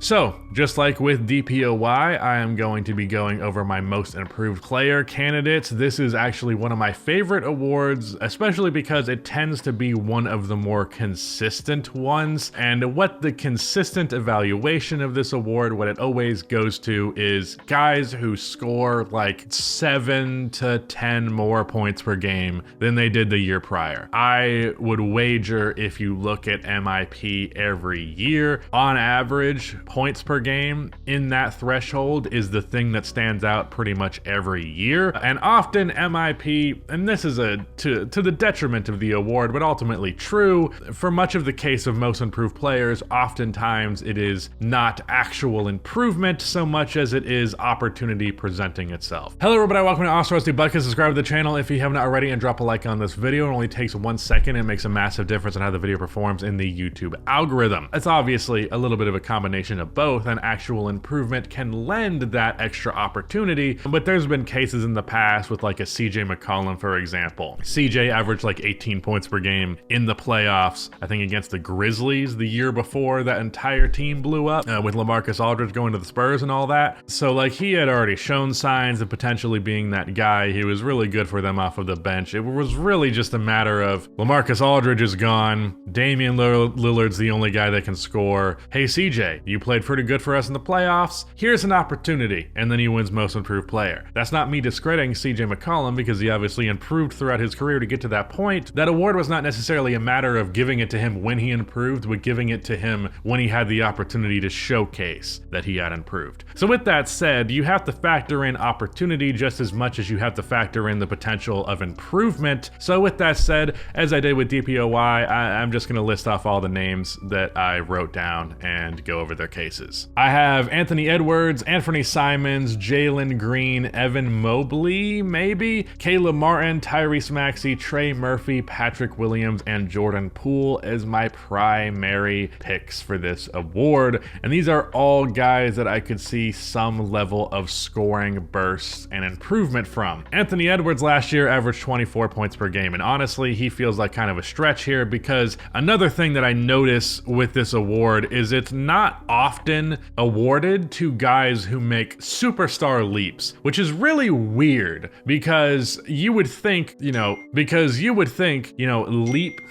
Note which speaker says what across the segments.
Speaker 1: So, just like with DPOY, I am going to be going over my most improved player candidates. This is actually one of my favorite awards, especially because it tends to be one of the more consistent ones. And what the consistent evaluation of this award, what it always goes to is guys who score like 7 to 10 more points per game than they did the year prior. I would wager if you look at MIP every year, on average, points per game in that threshold is the thing that stands out pretty much every year. And often MIP, and this is to the detriment of the award, but ultimately true, for much of the case of most improved players, oftentimes it is not actual improvement so much as it is opportunity presenting itself. Hello everybody, welcome to All-Stars Debunker. Subscribe to the channel if you haven't already and drop a like on this video. It only takes 1 second and makes a massive difference in how the video performs in the YouTube algorithm. It's obviously a little bit of a combination of both, and actual improvement can lend that extra opportunity, but there's been cases in the past with like a CJ McCollum, for example. CJ averaged like 18 points per game in the playoffs, I think against the Grizzlies the year before that entire team blew up, with LaMarcus Aldridge going to the Spurs and all that. So like he had already shown signs of potentially being that guy. He was really good for them off of the bench. It was really just a matter of LaMarcus Aldridge is gone, Damian Lillard's the only guy that can score. Hey CJ, you played pretty good for us in the playoffs. Here's an opportunity, and then he wins most improved player. That's not me discrediting CJ McCollum because he obviously improved throughout his career to get to that point. That award was not necessarily a matter of giving it to him when he improved, but giving it to him when he had the opportunity to showcase that he had improved. So with that said, you have to factor in opportunity just as much as you have to factor in the potential of improvement. So with that said, as I did with DPOY, I'm just going to list off all the names that I wrote down and go over their cases. I have Anthony Edwards, Anthony Simons, Jalen Green, Evan Mobley, maybe, Caleb Martin, Tyrese Maxey, Trey Murphy, Patrick Williams, and Jordan Poole as my primary picks for this award. And these are all guys that I could see some level of scoring bursts and improvement from. Anthony Edwards last year averaged 24 points per game, and honestly, he feels like kind of a stretch here because another thing that I notice with this award is it's not often awarded to guys who make superstar leaps, which is really weird because you would think, leap.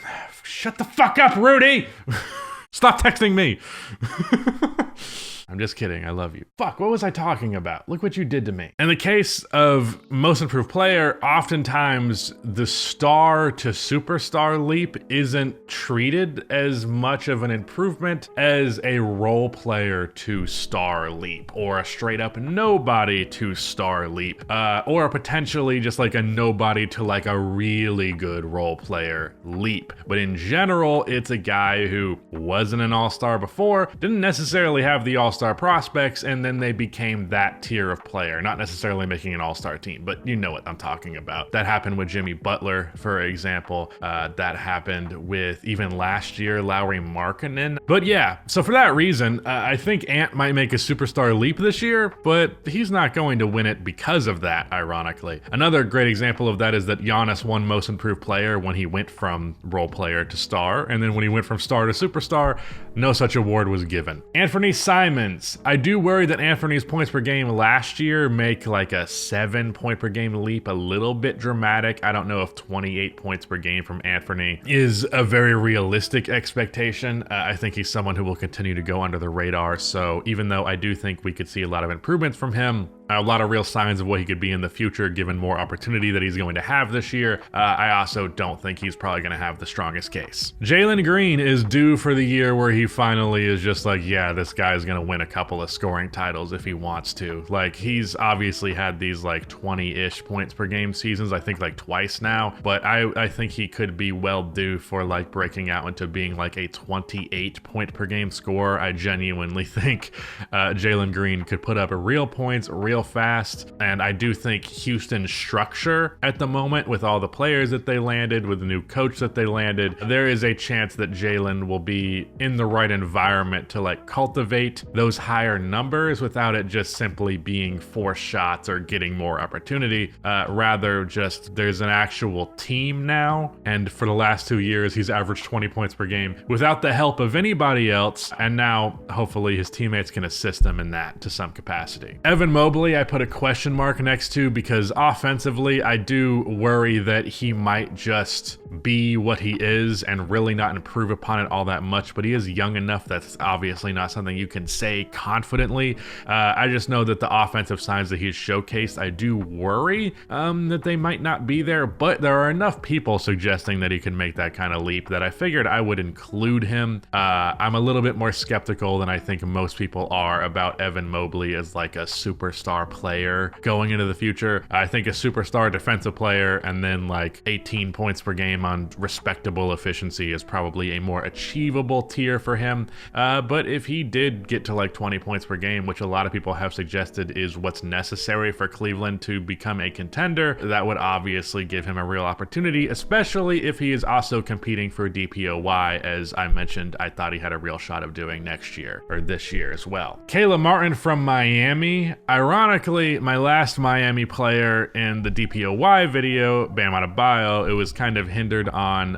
Speaker 1: Shut the fuck up, Rudy! Stop texting me. I'm just kidding, I love you. Fuck, what was I talking about? Look what you did to me. In the case of most improved player, oftentimes the star to superstar leap isn't treated as much of an improvement as a role player to star leap, or a straight up nobody to star leap, or potentially just like a nobody to like a really good role player leap. But in general, it's a guy who wasn't an all-star before, didn't necessarily have the all-star prospects, and then they became that tier of player, not necessarily making an all-star team, but you know what I'm talking about. That happened with Jimmy Butler, for example. That happened with even last year, Lauri Markkanen. But yeah, so for that reason, I think Ant might make a superstar leap this year, but he's not going to win it because of that, ironically. Another great example of that is that Giannis won most improved player when he went from role player to star, and then when he went from star to superstar, no such award was given. Anthony Simons. I do worry that Anthony's points per game last year make like a 7 point per game leap a little bit dramatic. I don't know if 28 points per game from Anthony is a very realistic expectation. I think he's someone who will continue to go under the radar. So even though I do think we could see a lot of improvements from him, a lot of real signs of what he could be in the future given more opportunity that he's going to have this year, I also don't think he's probably going to have the strongest case. Jalen Green is due for the year where he finally is just like, yeah, this guy's going to win a couple of scoring titles if he wants to. Like, he's obviously had these like 20-ish points per game seasons, I think like twice now, but I think he could be well due for like breaking out into being like a 28 point per game scorer. I genuinely think Jalen Green could put up a real points, real real fast. And I do think Houston's structure at the moment, with all the players that they landed, with the new coach that they landed, there is a chance that Jalen will be in the right environment to like cultivate those higher numbers without it just simply being forced shots or getting more opportunity. Rather, just there's an actual team now. And for the last 2 years, he's averaged 20 points per game without the help of anybody else. And now hopefully his teammates can assist him in that to some capacity. Evan Mobley, I put a question mark next to because offensively, I do worry that he might just be what he is and really not improve upon it all that much, but he is young enough that's obviously not something you can say confidently. I just know that the offensive signs that he's showcased, I do worry that they might not be there, but there are enough people suggesting that he can make that kind of leap that I figured I would include him. I'm a little bit more skeptical than I think most people are about Evan Mobley as like a superstar player going into the future. I think a superstar defensive player and then like 18 points per game on respectable efficiency is probably a more achievable tier for him. But if he did get to like 20 points per game, which a lot of people have suggested is what's necessary for Cleveland to become a contender, that would obviously give him a real opportunity, especially if he is also competing for DPOY. As I mentioned, I thought he had a real shot of doing next year or this year as well. Caleb Martin from Miami. Ironically, my last Miami player in the DPOY video, Bam Adebayo, it was kind of hindered on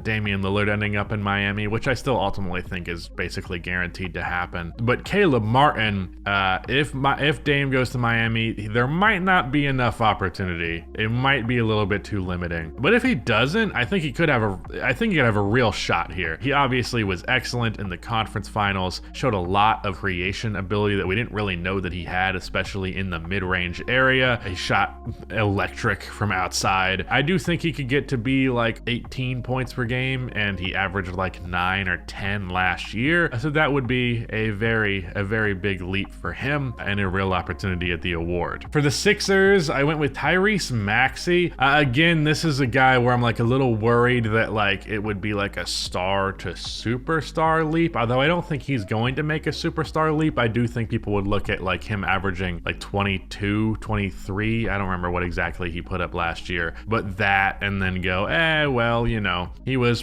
Speaker 1: Damian Lillard ending up in Miami, which I still ultimately think is basically guaranteed to happen. But Caleb Martin, if Dame goes to Miami, there might not be enough opportunity. It might be a little bit too limiting. But if he doesn't, I think he could have a real shot here. He obviously was excellent in the conference finals, showed a lot of creation ability that we didn't really know that he had, especially in the mid-range area. He shot electric from outside. I do think he could get to be like 18 points per game, and he averaged like 9 or 10 last year. So that would be a very big leap for him and a real opportunity at the award. For the Sixers, I went with Tyrese Maxey. Again, this is a guy where I'm like a little worried that like it would be like a star to superstar leap. Although I don't think he's going to make a superstar leap, I do think people would look at like him averaging like 22, 23. I don't remember what exactly he put up last year, but that, and then go, well, you know, he was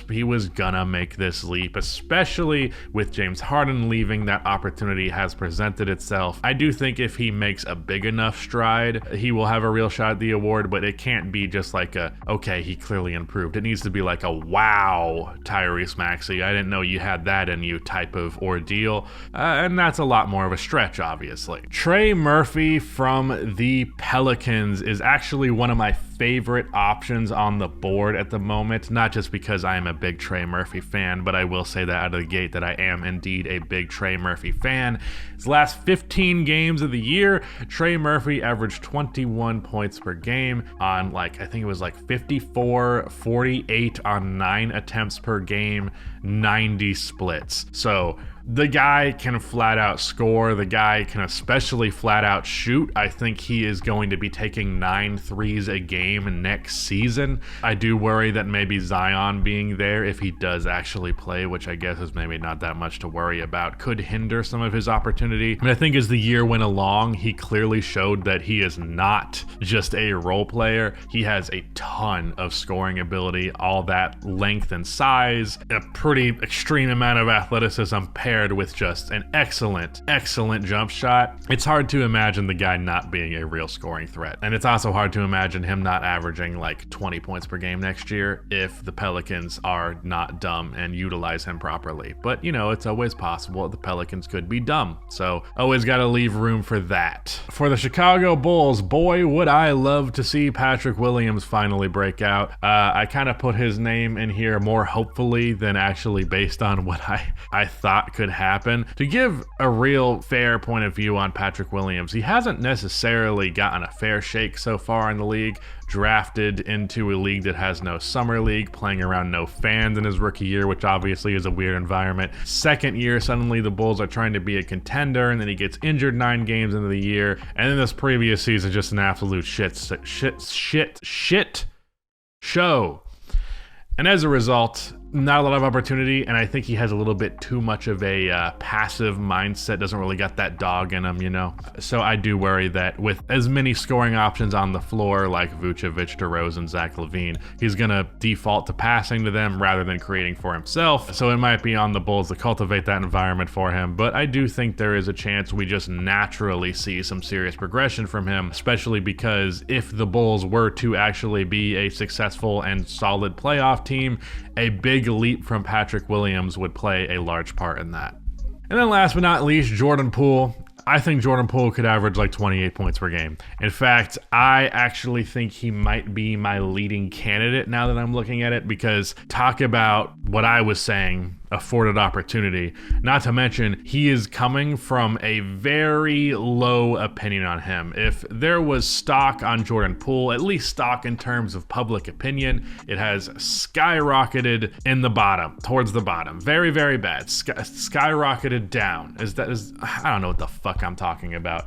Speaker 1: gonna make this leap, especially with James Harden leaving. That opportunity has presented itself. I do think if he makes a big enough stride, he will have a real shot at the award, but it can't be just like okay, he clearly improved. It needs to be like a wow, Tyrese Maxey, I didn't know you had that in you type of ordeal. And that's a lot more of a stretch, obviously. Trey Murphy from the Pelicans is actually one of my favorite options on the board at the moment, not just because I am a big Trey Murphy fan, but I will say that out of the gate that I am indeed a big Trey Murphy fan. His last 15 games of the year, Trey Murphy averaged 21 points per game on like, I think it was like 54, 48 on 9 attempts per game, 90 splits. So the guy can flat out score. The guy can especially flat out shoot. I think he is going to be taking 9 threes a game next season. I do worry that maybe Zion being there, if he does actually play, which I guess is maybe not that much to worry about, could hinder some of his opportunity. I mean, I think as the year went along, he clearly showed that he is not just a role player. He has a ton of scoring ability, all that length and size, a pretty extreme amount of athleticism paired with just an excellent jump shot. It's hard to imagine the guy not being a real scoring threat. And it's also hard to imagine him not averaging like 20 points per game next year if the Pelicans are not dumb and utilize him properly. But you know, it's always possible the Pelicans could be dumb. So always got to leave room for that. For the Chicago Bulls, boy, would I love to see Patrick Williams finally break out. I kind of put his name in here more hopefully than actually based on what I thought could happen. To give a real fair point of view on Patrick Williams, he hasn't necessarily gotten a fair shake so far in the league. Drafted into a league that has no summer league, playing around no fans in his rookie year, which obviously is a weird environment. Second year, suddenly the Bulls are trying to be a contender, and then he gets injured 9 games into the year. And then this previous season, just an absolute shit show. And as a result, not a lot of opportunity, and I think he has a little bit too much of a passive mindset, doesn't really got that dog in him, you know? So I do worry that with as many scoring options on the floor like Vucevic, DeRozan, Zach LaVine, he's gonna default to passing to them rather than creating for himself. So it might be on the Bulls to cultivate that environment for him, but I do think there is a chance we just naturally see some serious progression from him, especially because if the Bulls were to actually be a successful and solid playoff team, a big leap from Patrick Williams would play a large part in that. And then last but not least, Jordan Poole. I think Jordan Poole could average like 28 points per game. In fact, I actually think he might be my leading candidate now that I'm looking at it, because talk about what I was saying, afforded opportunity. Not to mention, he is coming from a very low opinion on him. If there was stock on Jordan Poole, at least stock in terms of public opinion, it has skyrocketed in the bottom, towards the bottom. Very, very bad. Skyrocketed down. I don't know what the fuck I'm talking about.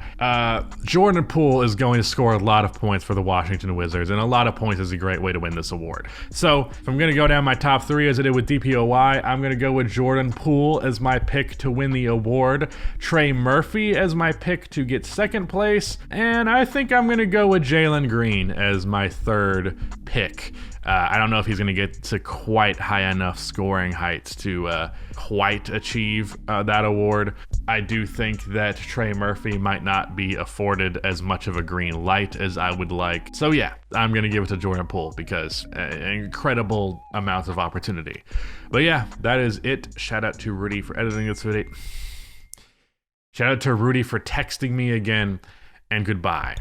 Speaker 1: Jordan Poole is going to score a lot of points for the Washington Wizards, and a lot of points is a great way to win this award. So if I'm going to go down my top three as I did with DPOY, I'm going to go with Jordan Poole as my pick to win the award, Trey Murphy as my pick to get second place, and I think I'm going to go with Jalen Green as my third pick. I don't know if he's going to get to quite high enough scoring heights to quite achieve that award. I do think that Trey Murphy might not be afforded as much of a green light as I would like. So yeah, I'm going to give it to Jordan Poole because incredible amounts of opportunity. But yeah, that is it. Shout out to Rudy for editing this video. Shout out to Rudy for texting me again, and goodbye.